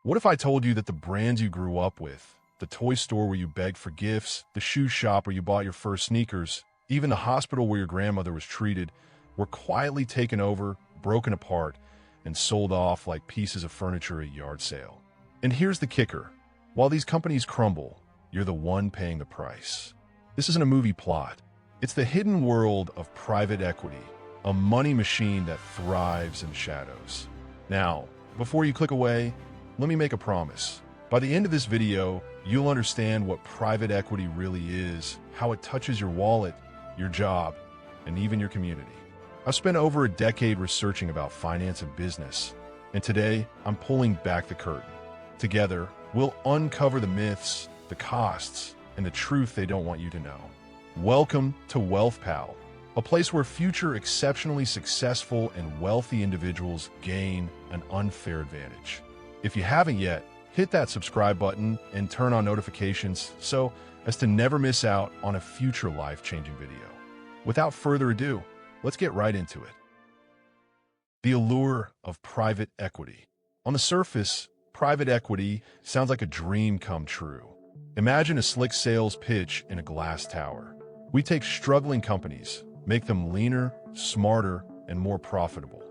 What if I told you that the brands you grew up with, the toy store where you begged for gifts, the shoe shop where you bought your first sneakers, even the hospital where your grandmother was treated, were quietly taken over, broken apart, and sold off like pieces of furniture at a yard sale? And here's the kicker. While these companies crumble, you're the one paying the price. This isn't a movie plot. It's the hidden world of private equity, a money machine that thrives in the shadows. Now, before you click away, let me make a promise. By the end of this video, you'll understand what private equity really is, how it touches your wallet, your job, and even your community. I've spent over a decade researching about finance and business, and today I'm pulling back the curtain. Together, we'll uncover the myths, the costs, and the truth they don't want you to know. Welcome to Wealth Pal, a place where future exceptionally successful and wealthy individuals gain an unfair advantage. If you haven't yet, hit that subscribe button and turn on notifications so as to never miss out on a future life-changing video. Without further ado, let's get right into it. The allure of private equity. On the surface, private equity sounds like a dream come true. Imagine a slick sales pitch in a glass tower. We take struggling companies, make them leaner, smarter, and more profitable.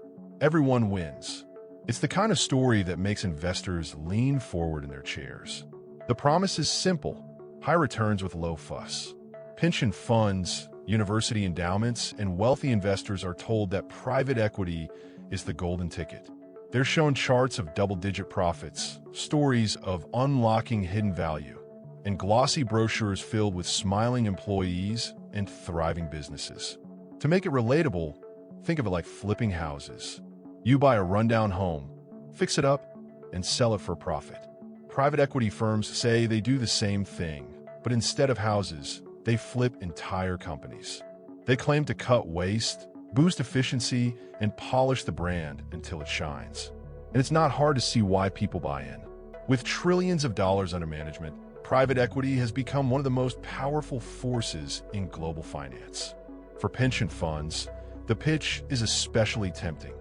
Everyone wins. It's the kind of story that makes investors lean forward in their chairs. The promise is simple: high returns with low fuss. Pension funds, university endowments, and wealthy investors are told that private equity is the golden ticket. They're shown charts of double-digit profits, stories of unlocking hidden value, and glossy brochures filled with smiling employees and thriving businesses. To make it relatable, think of it like flipping houses. You buy a rundown home, fix it up, and sell it for a profit. Private equity firms say they do the same thing, but instead of houses, they flip entire companies. They claim to cut waste, boost efficiency, and polish the brand until it shines. And it's not hard to see why people buy in. With trillions of dollars under management, private equity has become one of the most powerful forces in global finance. For pension funds, the pitch is especially tempting.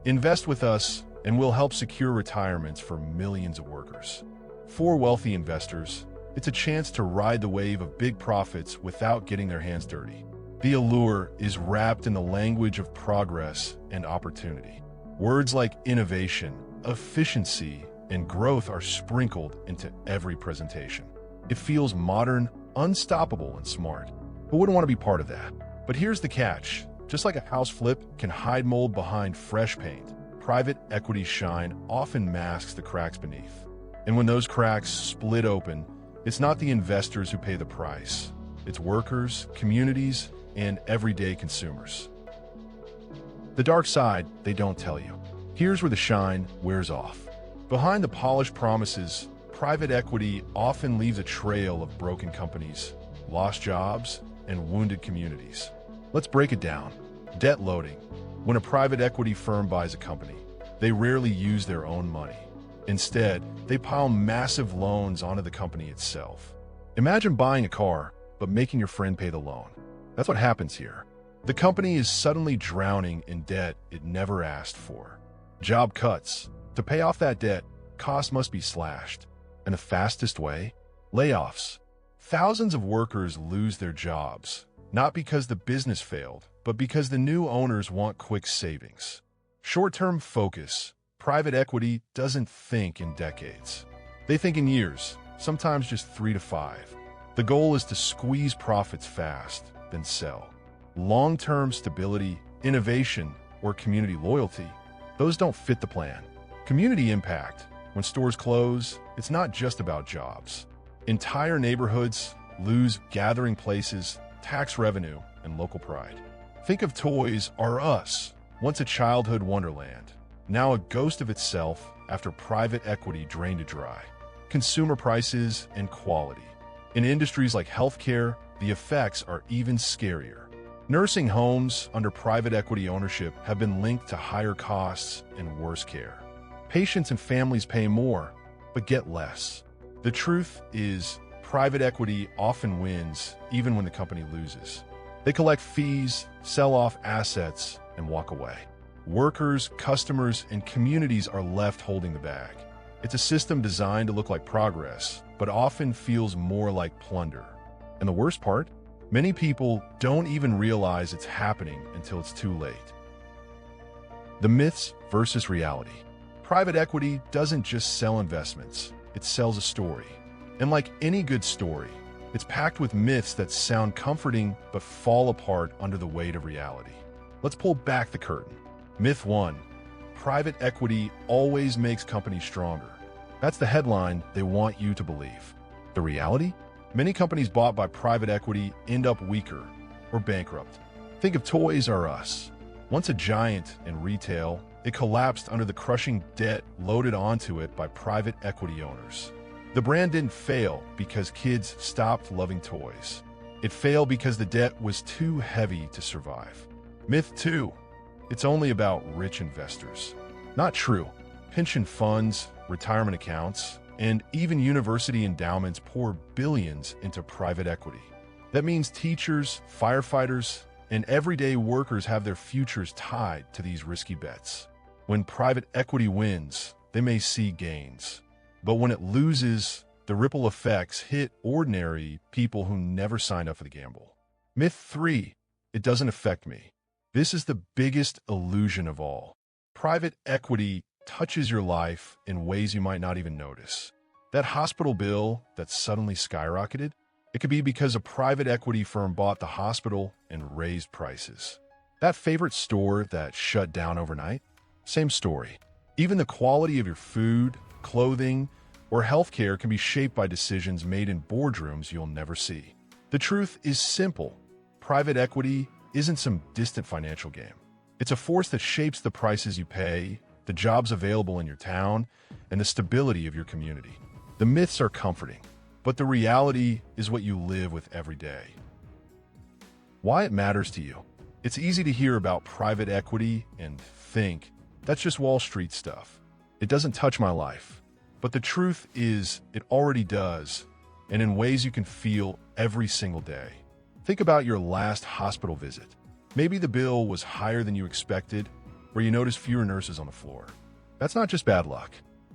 Invest with us, and we'll help secure retirements for millions of workers. For wealthy investors, it's a chance to ride the wave of big profits without getting their hands dirty. The allure is wrapped in the language of progress and opportunity. Words like innovation, efficiency, and growth are sprinkled into every presentation. It feels modern, unstoppable, and smart. Who wouldn't want to be part of that? But here's the catch. Just like a house flip can hide mold behind fresh paint, private equity shine often masks the cracks beneath. And when those cracks split open, it's not the investors who pay the price. It's workers, communities, and everyday consumers. The dark side, they don't tell you. Here's where the shine wears off. Behind the polished promises, private equity often leaves a trail of broken companies, lost jobs, and wounded communities. Let's break it down. Debt loading. When a private equity firm buys a company, they rarely use their own money. Instead, they pile massive loans onto the company itself. Imagine buying a car, but making your friend pay the loan. That's what happens here. The company is suddenly drowning in debt it never asked for. Job cuts. To pay off that debt, costs must be slashed. And the fastest way? Layoffs. Thousands of workers lose their jobs. Not because the business failed, but because the new owners want quick savings. Short-term focus. Private equity doesn't think in decades. They think in years, sometimes just 3 to 5. The goal is to squeeze profits fast, then sell. Long-term stability, innovation, or community loyalty, those don't fit the plan. Community impact. When stores close, it's not just about jobs. Entire neighborhoods lose gathering places, tax revenue, and local pride. Think of Toys R Us, once a childhood wonderland, now a ghost of itself after private equity drained it dry. Consumer prices and quality. In industries like healthcare, the effects are even scarier. Nursing homes under private equity ownership have been linked to higher costs and worse care. Patients and families pay more, but get less. The truth is, private equity often wins even when the company loses. They collect fees, sell off assets, and walk away. Workers, customers, and communities are left holding the bag. It's a system designed to look like progress, but often feels more like plunder. And the worst part? Many people don't even realize it's happening until it's too late. The myths versus reality. Private equity doesn't just sell investments, it sells a story. And like any good story, it's packed with myths that sound comforting but fall apart under the weight of reality. Let's pull back the curtain. Myth 1. Private equity always makes companies stronger. That's the headline they want you to believe. The reality? Many companies bought by private equity end up weaker or bankrupt. Think of Toys R Us. Once a giant in retail, it collapsed under the crushing debt loaded onto it by private equity owners. The brand didn't fail because kids stopped loving toys. It failed because the debt was too heavy to survive. Myth 2. It's only about rich investors. Not true. Pension funds, retirement accounts, and even university endowments pour billions into private equity. That means teachers, firefighters, and everyday workers have their futures tied to these risky bets. When private equity wins, they may see gains. But when it loses, the ripple effects hit ordinary people who never signed up for the gamble. Myth 3. It doesn't affect me. This is the biggest illusion of all. Private equity touches your life in ways you might not even notice. That hospital bill that suddenly skyrocketed, it could be because a private equity firm bought the hospital and raised prices. That favorite store that shut down overnight, same story. Even the quality of your food, clothing, or healthcare can be shaped by decisions made in boardrooms you'll never see. The truth is simple. Private equity isn't some distant financial game. It's a force that shapes the prices you pay, the jobs available in your town, and the stability of your community. The myths are comforting, but the reality is what you live with every day. Why it matters to you. It's easy to hear about private equity and think, that's just Wall Street stuff. It doesn't touch my life. But the truth is, it already does, and in ways you can feel every single day. Think about your last hospital visit. Maybe the bill was higher than you expected, or you noticed fewer nurses on the floor. That's not just bad luck.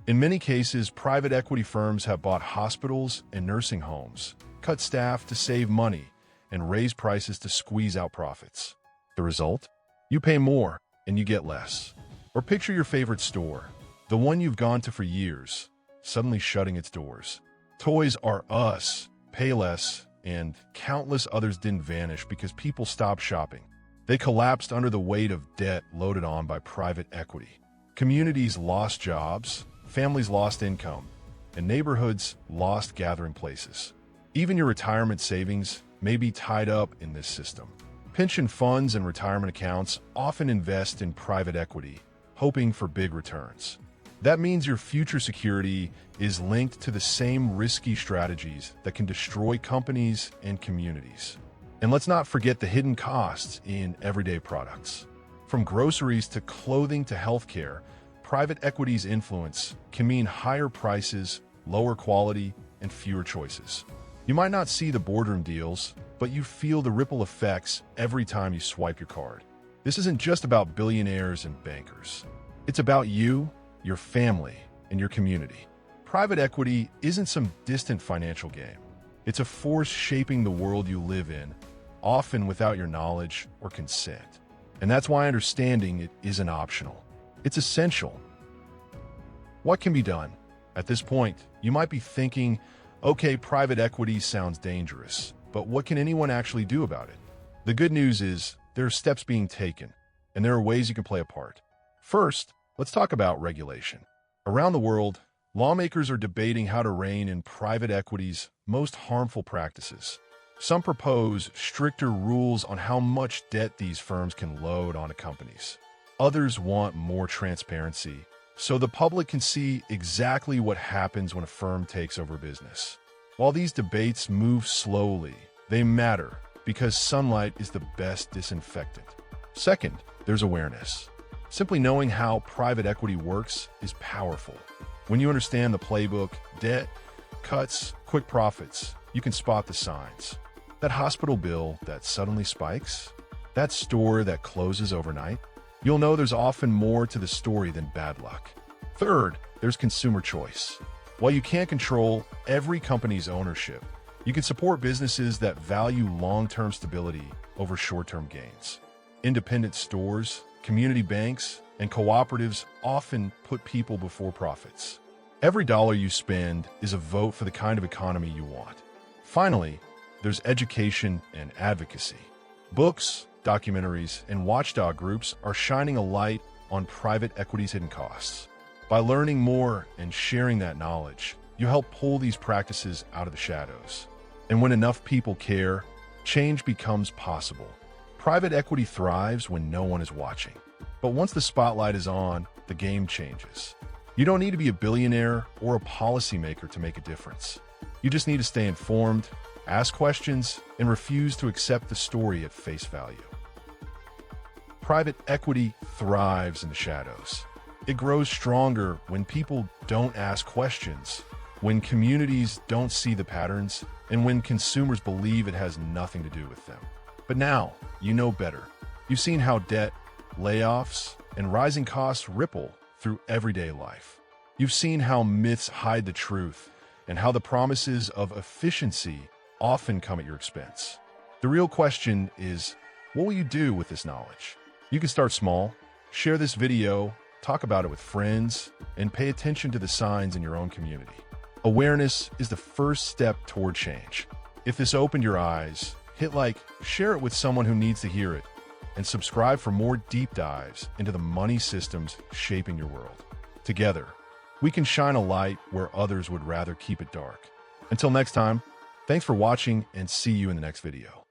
In many cases, private equity firms have bought hospitals and nursing homes, cut staff to save money, and raise prices to squeeze out profits. The result? You pay more, and you get less. Or picture your favorite store, the one you've gone to for years, suddenly shutting its doors. Toys R Us, Payless, and countless others didn't vanish because people stopped shopping. They collapsed under the weight of debt loaded on by private equity. Communities lost jobs, families lost income, and neighborhoods lost gathering places. Even your retirement savings may be tied up in this system. Pension funds and retirement accounts often invest in private equity, hoping for big returns. That means your future security is linked to the same risky strategies that can destroy companies and communities. And let's not forget the hidden costs in everyday products. From groceries to clothing to healthcare, private equity's influence can mean higher prices, lower quality, and fewer choices. You might not see the boardroom deals, but you feel the ripple effects every time you swipe your card. This isn't just about billionaires and bankers. It's about you, your family, and your community. Private equity isn't some distant financial game. It's a force shaping the world you live in, often without your knowledge or consent. And that's why understanding it isn't optional. It's essential. What can be done? At this point, you might be thinking, okay, private equity sounds dangerous, but what can anyone actually do about it? The good news is there are steps being taken, and there are ways you can play a part. First, let's talk about regulation. Around the world, lawmakers are debating how to rein in private equity's most harmful practices. Some propose stricter rules on how much debt these firms can load onto companies. Others want more transparency, so the public can see exactly what happens when a firm takes over business. While these debates move slowly, they matter because sunlight is the best disinfectant. Second, there's awareness. Simply knowing how private equity works is powerful. When you understand the playbook, debt, cuts, quick profits, you can spot the signs. That hospital bill that suddenly spikes, that store that closes overnight, you'll know there's often more to the story than bad luck. Third, there's consumer choice. While you can't control every company's ownership, you can support businesses that value long-term stability over short-term gains. Independent stores, community banks, and cooperatives often put people before profits. Every dollar you spend is a vote for the kind of economy you want. Finally, there's education and advocacy. Books, documentaries, and watchdog groups are shining a light on private equity's hidden costs. By learning more and sharing that knowledge, you help pull these practices out of the shadows. And when enough people care, change becomes possible. Private equity thrives when no one is watching. But once the spotlight is on, the game changes. You don't need to be a billionaire or a policymaker to make a difference. You just need to stay informed, ask questions, and refuse to accept the story at face value. Private equity thrives in the shadows. It grows stronger when people don't ask questions, when communities don't see the patterns, and when consumers believe it has nothing to do with them. But now, you know better. You've seen how debt, layoffs, and rising costs ripple through everyday life. You've seen how myths hide the truth, and how the promises of efficiency often come at your expense. The real question is, what will you do with this knowledge? You can start small, share this video, talk about it with friends, and pay attention to the signs in your own community. Awareness is the first step toward change. If this opened your eyes, hit like, share it with someone who needs to hear it, and subscribe for more deep dives into the money systems shaping your world. Together, we can shine a light where others would rather keep it dark. Until next time, thanks for watching and see you in the next video.